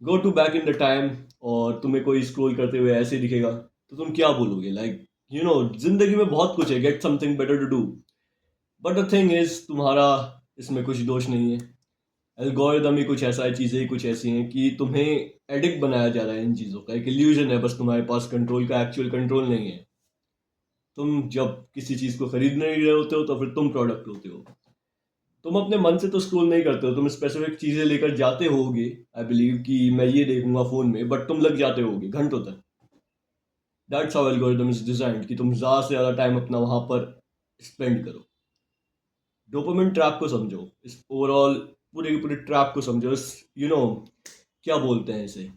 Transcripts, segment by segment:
Go to back in the time और तुम्हें कोई स्क्रॉल करते हुए ऐसे दिखेगा तो तुम क्या बोलोगे? लाइक जिंदगी में बहुत कुछ है, get something better to do. But the thing is, तुम्हारा इसमें कुछ दोष नहीं है। एल्गोरिदम ही कुछ ऐसा है, चीज़ें ही कुछ ऐसी हैं कि तुम्हें एडिक्ट बनाया जा रहा है इन चीज़ों का। एक इल्यूजन है बस, तुम्हारे पास कंट्रोल का एक्चुअल कंट्रोल नहीं है। तुम जब किसी चीज़ को खरीद नहीं रहे होते हो तो फिर तुम प्रोडक्ट होते हो। तुम अपने मन से तो स्क्रॉल नहीं करते हो, तुम स्पेसिफिक चीज़ें लेकर जाते होगे। आई बिलीव कि मैं ये देखूंगा फ़ोन में, बट तुम लग जाते होगे घंटों तक। That's how algorithm is designed कि तुम ज़्यादा से ज़्यादा टाइम अपना वहाँ पर स्पेंड करो। डोपामिन ट्रैप को समझो, इस ओवरऑल पूरे के पूरे ट्रैप को समझो। इस यू नो क्या बोलते हैं इसे,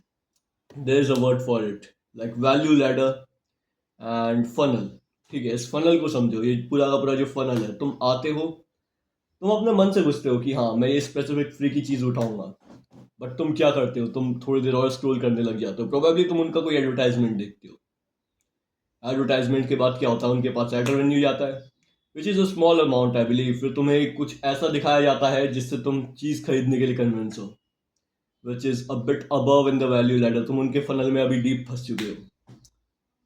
there is a word for it, like value ladder and funnel. ठीक है, इस फनल को समझो। ये पूरा का पूरा जो फनल है, तुम आते हो, तुम अपने मन से घुसते हो कि हाँ मैं ये स्पेसिफिक फ्री की चीज़ उठाऊंगा। बट तुम क्या करते हो? तुम थोड़ी देर और स्क्रॉल करने लग जाते हो, प्रोबेबली तुम उनका कोई एडवर्टाइजमेंट देखते हो। एडवर्टाइजमेंट के बाद क्या होता है, उनके पास एड रेवेन्यू जाता है, which is a small amount I believe. फिर तुम्हें कुछ ऐसा दिखाया जाता है जिससे तुम चीज़ खरीदने के लिए कन्विंस हो, which is a bit above in the value ladder. तुम उनके फनल में अभी डीप फंस चुके हो,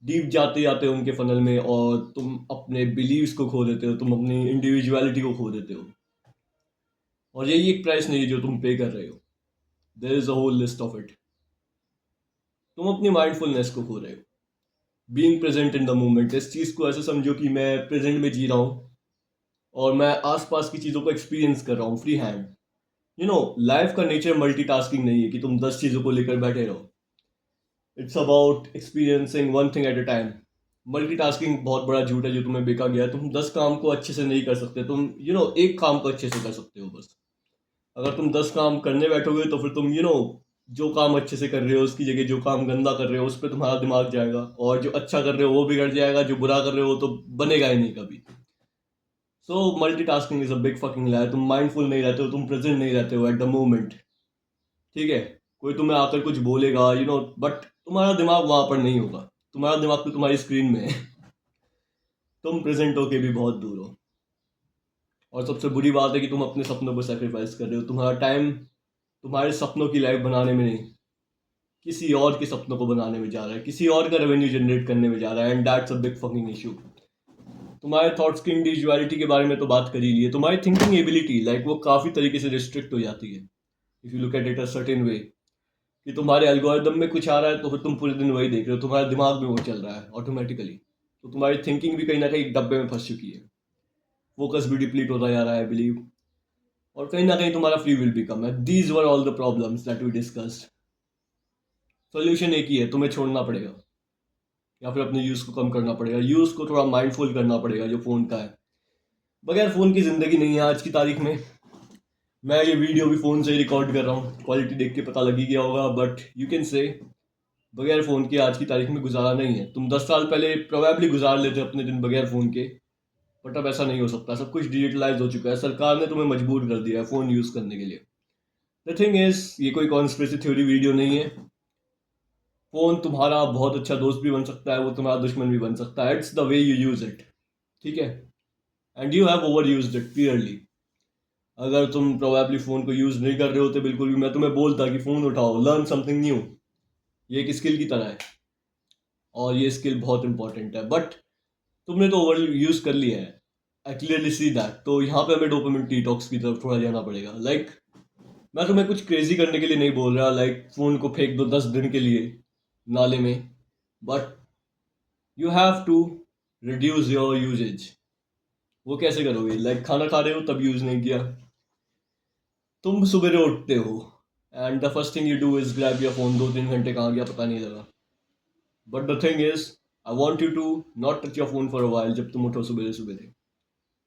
डीप जाते जाते उनके फनल में, और तुम अपने बिलीव्स को खो देते हो, तुम अपनी इंडिविजुअलिटी को खो देते हो। और यही एक प्राइस नहीं है जो तुम पे कर रहे हो, there is a whole list of it. तुम अपनी माइंडफुलनेस को खो रहे हो, being present in the moment. इस चीज़ को ऐसे समझो कि मैं प्रेजेंट में जी रहा हूँ और मैं आसपास की चीज़ों को एक्सपीरियंस कर रहा हूँ फ्री हैंड। लाइफ का नेचर मल्टीटास्किंग नहीं है कि तुम 10 चीज़ों को लेकर बैठे रहो। It's about experiencing one thing at a time. Multitasking बहुत बड़ा झूठ है जो तुम्हें बेचा गया है। तुम 10 काम को अच्छे से नहीं कर सकते, तुम एक काम को अच्छे से कर सकते हो बस। अगर तुम 10 काम करने बैठोगे तो फिर तुम जो काम अच्छे से कर रहे हो उसकी जगह जो काम गंदा कर रहे हो उस पर तुम्हारा दिमाग जाएगा, और जो अच्छा कर रहे हो वो बिगड़ जाएगा, जो बुरा कर रहे हो वो तो बनेगा ही नहीं कभी। So multitasking is a big fucking lie. तुम माइंडफुल नहीं रहते हो, तुम प्रेजेंट नहीं रहते हो एट द मोमेंट। ठीक है, कोई तुम्हें आकर कुछ बोलेगा बट तुम्हारा दिमाग वहां पर नहीं होगा। तुम्हारा दिमाग तो तुम्हारी स्क्रीन में है। तुम प्रेजेंट होके भी बहुत दूर हो। और सबसे बुरी बात है कि तुम अपने सपनों को सेक्रीफाइस कर रहे हो। तुम्हारा टाइम तुम्हारे सपनों की लाइफ बनाने में नहीं, किसी और के सपनों को बनाने में जा रहा है, किसी और का रेवेन्यू जनरेट करने में जा रहा है, and that's a big fucking issue. तुम्हारे थॉट्स की इंडिविजुअलिटी के बारे में तो बात कर ही ली है। तुम्हारी थिंकिंग एबिलिटी लाइक वो काफ़ी तरीके से रिस्ट्रिक्ट हो जाती है if you look at it a certain way. कि तुम्हारे एल्गोरिदम में कुछ आ रहा है तो फिर तुम पूरे दिन वही देख रहे हो, तुम्हारे दिमाग में वो चल रहा है ऑटोमेटिकली। तो तुम्हारी थिंकिंग भी कहीं ना कहीं एक डब्बे में फंस चुकी है। फोकस भी डिप्लीट होता जा रहा है आई बिलीव। और कहीं ना कहीं तुम्हारा फ्री विल भी कम है। These were all the problems that we discussed. Solution एक ही है, तुम्हें छोड़ना पड़ेगा या फिर अपने यूज़ को कम करना पड़ेगा। यूज़ को थोड़ा माइंडफुल करना पड़ेगा जो फ़ोन का है। बगैर फ़ोन की ज़िंदगी नहीं है आज की तारीख में। मैं ये वीडियो भी फ़ोन से ही रिकॉर्ड कर रहा हूँ, क्वालिटी देख के पता लगी गया होगा, बट यू कैन से बगैर फ़ोन के आज की तारीख में गुजारा नहीं है। तुम 10 साल पहले प्रोबेबली गुजार लेते अपने दिन बगैर फ़ोन के, बट अब ऐसा नहीं हो सकता। सब कुछ डिजिटलाइज हो चुका है, सरकार ने तुम्हें मजबूर कर दिया है फ़ोन यूज़ करने के लिए। द थिंग इज, ये कोई कॉन्स्पिरेसी थ्योरी वीडियो नहीं है। फ़ोन तुम्हारा बहुत अच्छा दोस्त भी बन सकता है, वो तुम्हारा दुश्मन भी बन सकता है। It's the way you use it. ठीक है, and you have over use it clearly. अगर तुम प्रोबेबली फ़ोन को यूज़ नहीं कर रहे होते बिल्कुल भी, मैं तुम्हें बोलता कि फ़ोन उठाओ, लर्न समथिंग न्यू। ये एक स्किल की तरह है और ये स्किल बहुत इंपॉर्टेंट है, बट तुमने तो ओवर यूज़ कर लिया है। I clearly see that. तो यहाँ पे हमें डोपामिन डिटॉक्स की तरफ थोड़ा जाना पड़ेगा। मैं तुम्हें कुछ क्रेजी करने के लिए नहीं बोल रहा, फ़ोन को फेंक दो 10 दिन के लिए नाले में, but you have to reduce your usage. वो कैसे करोगे? खाना खा रहे हो तब यूज़ नहीं किया, तुम सुबह उठते हो and the first thing you do is grab your phone. 2-3 घंटे कहाँ गया पता नहीं लगा। But the thing is, I want you to not touch your phone for a while. जब तुम उठो सुबह सुबह,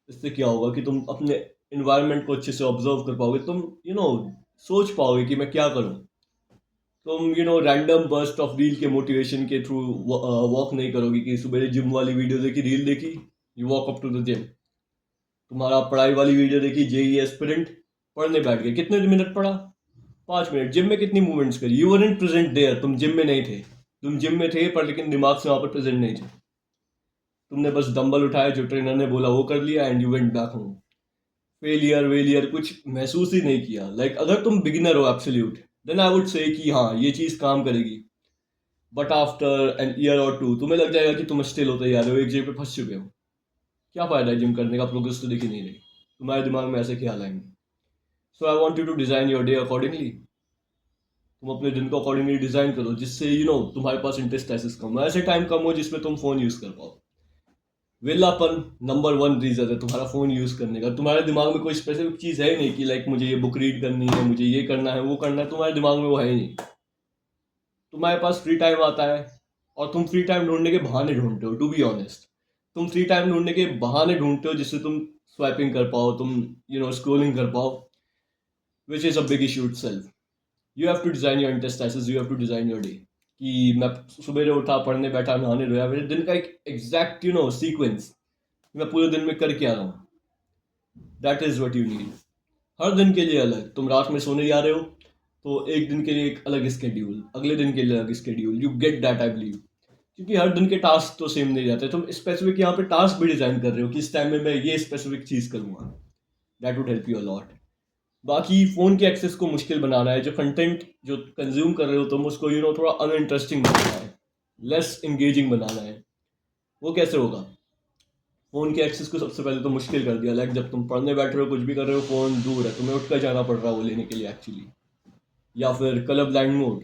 इससे क्या होगा कि तुम अपने इन्वायरमेंट को अच्छे से ऑब्जर्व कर पाओगे। तुम सोच पाओगे कि मैं क्या करूँ। तुम रैंडम बर्स्ट ऑफ रील के मोटिवेशन के थ्रू वॉक नहीं करोगे कि सुबह जिम वाली वीडियो देखी, रील देखी, you walk up to the gym. तुम्हारा पढ़ाई वाली वीडियो देखी, जेई एस्पिरेंट, पढ़ने बैठ गए, कितने मिनट पढ़ा? 5 मिनट। जिम में कितनी मूवमेंट्स करी? You were in present there. तुम जिम में नहीं थे, तुम जिम में थे पर लेकिन दिमाग से वहां पर प्रेजेंट नहीं थे। तुमने बस डंबल उठाया, जो ट्रेनर ने बोला वो कर लिया, and you went back home. Failure वेलियर कुछ महसूस ही नहीं किया। अगर तुम बिगिनर हो absolute, then I would say कि हाँ ये चीज़ काम करेगी। बट आफ्टर एन ईयर और टू तुम्हें लग जाएगा कि तुम स्टिल होते जा रहे हो, एक जगह पे फंस चुके हो। क्या फ़ायदा है जिम करने का, प्रोग्रेस तो दिख ही नहीं रही। तुम्हारे दिमाग में ऐसे ख्याल आएंगे। So I want you to design your day accordingly. तुम अपने दिन को अकॉर्डिंगली डिज़ाइन करो, जिससे तुम्हारे पास इंटरस्टेसेस कम हो, ऐसे टाइम कम हो जिसमें तुम फ़ोन यूज़ कर पाओ। वेलापन नंबर वन रीज़न है तुम्हारा फ़ोन यूज़ करने का। तुम्हारे दिमाग में कोई स्पेसिफिक चीज़ है ही नहीं कि लाइक मुझे ये बुक रीड करनी है, मुझे ये करना है, वो करना है। तुम्हारे दिमाग में वो है ही नहीं। तुम्हारे पास फ्री टाइम आता है और तुम फ्री टाइम ढूंढने के बहाने ढूंढते हो। टू बी ऑनेस्ट, तुम फ्री टाइम ढूंढने के बहाने ढूंढते हो जिससे तुम स्वाइपिंग कर पाओ, तुम स्क्रोलिंग कर पाओ, which is a big issue itself. You have to design your interstices, you have to design your day. कि मैं सुबह उठा, पढ़ने बैठा, नहाने धोया, मेरे दिन का एक एग्जैक्ट सीक्वेंस, मैं पूरे दिन में कर क्या रहा हूँ। That is what you need. हर दिन के लिए अलग। तुम रात में सोने जा रहे हो तो एक दिन के लिए एक अलग स्केड्यूल, अगले दिन के लिए अलग schedule. You get that I believe. क्योंकि हर दिन के टास्क तो सेम नहीं रहते। तुम स्पेसिफिक यहाँ पे टास्क भी डिजाइन कर रहे हो कि इस टाइम में मैं ये स्पेसिफिक चीज करूंगा। That would help you a lot. बाकी फ़ोन के एक्सेस को मुश्किल बनाना है। जो कंटेंट जो कंज्यूम कर रहे हो तुम, उसको थोड़ा अनइंटरेस्टिंग बनाना है, लेस इंगेजिंग बनाना है। वो कैसे होगा? फ़ोन के एक्सेस को सबसे पहले तो मुश्किल कर दिया। लाइक जब तुम पढ़ने बैठ रहे हो, कुछ भी कर रहे हो, फ़ोन दूर है, तुम्हें उठ कर जाना पड़ रहा है वो लेने के लिए एक्चुअली। या फिर कलर ब्लाइंड मोड,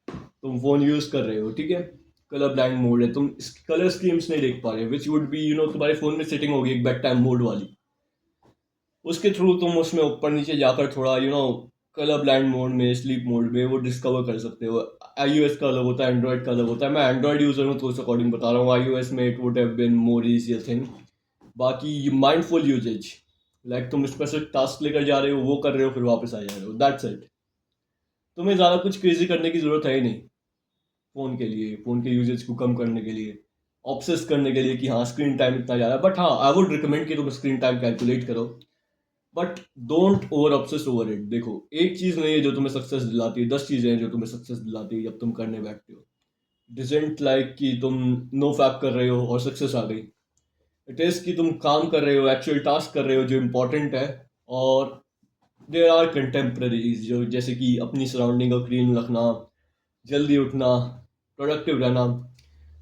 तुम फ़ोन यूज़ कर रहे हो, ठीक है, कलर ब्लाइंड मोड है, तुम कलर स्कीम्स नहीं देख पा रहे, विच वुड बी तुम्हारे फ़ोन में सेटिंग होगी एक बेड टाइम मोड वाली। उसके थ्रू तुम उसमें ऊपर नीचे जाकर थोड़ा कलर ब्लाइंड मोड में, स्लीप मोड में वो डिस्कवर कर सकते हो। iOS का अलग होता है, एंड्रॉयड का अलग होता है। मैं एंड्रॉयड यूज़र हूँ तो उस अकॉर्डिंग बता रहा हूँ। iOS में it would have been more easier thing. बाकी माइंडफुल यूजेज, लाइक तुम स्पेसिफिक टास्क लेकर जा रहे हो, वो कर रहे हो, फिर वापस आ जा रहे हो, दैट्स इट। तुम्हें ज़्यादा कुछ क्रेजी करने की ज़रूरत है ही नहीं फ़ोन के लिए, फ़ोन के यूजेज को कम करने के लिए, ऑब्सेस करने के लिए कि हाँ स्क्रीन टाइम इतना जा रहा है। बट हाँ, आई वुड रिकमेंड कि तुम स्क्रीन टाइम कैलकुलेट करो, but don't over obsess over it. देखो, एक चीज नहीं है जो तुम्हें सक्सेस दिलाती है, 10 चीजें हैं जो तुम्हें सक्सेस दिलाती है जब तुम करने बैठते हो। डिजेंट लाइक कि तुम नो फैप कर रहे हो और सक्सेस आ गई। इट इज कि तुम काम कर रहे हो, एक्चुअल टास्क कर रहे हो जो इम्पोर्टेंट है। और देर आर कंटेम्प्रेरीज जो, जैसे कि अपनी सराउंडिंग को क्लीन रखना, जल्दी उठना, प्रोडक्टिव रहना,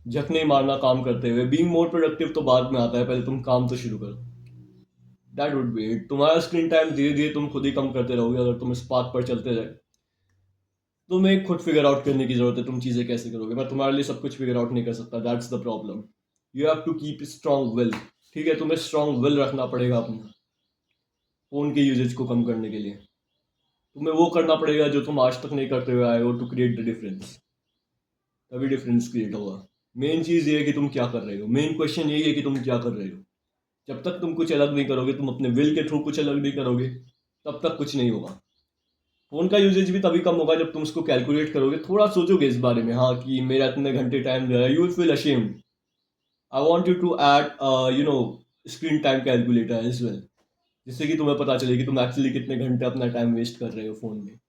झकने मारना काम करते हुए। बीइंग मोर प्रोडक्टिव तो बाद में आता है, पहले तुम काम तो शुरू करो। That would be it. तुम्हारा स्क्रीन टाइम धीरे धीरे तुम खुद ही कम करते रहोगे अगर तुम इस पाथ पर चलते रहे। तुम्हें खुद फिगर आउट करने की जरूरत है, तुम चीजें कैसे करोगे। मैं तुम्हारे लिए सब कुछ फिगर आउट नहीं कर सकता, that's the problem. You have to keep strong will. ठीक है, तुम्हें स्ट्रॉन्ग विल रखना पड़ेगा अपना फोन के यूजेज को कम करने के लिए। तुम्हें वो करना पड़ेगा जो तुम आज तक नहीं करते हुए आए हो, टू क्रिएट द डिफरेंस। तभी डिफरेंस क्रिएट होगा। मेन चीज ये है कि तुम क्या कर रहे हो, मेन क्वेश्चन यही है कि तुम क्या कर रहे हो। जब तक तुम कुछ अलग नहीं करोगे, तुम अपने विल के थ्रू कुछ अलग नहीं करोगे, तब तक कुछ नहीं होगा। फोन का यूजेज भी तभी कम होगा जब तुम उसको कैलकुलेट करोगे, थोड़ा सोचोगे इस बारे में, हाँ कि मेरा इतने घंटे टाइम जो है, you will feel ashamed. I want you to add screen time calculator as well, जिससे कि तुम्हें पता चले कि तुम एक्चुअली कितने घंटे अपना टाइम वेस्ट कर रहे हो फोन में।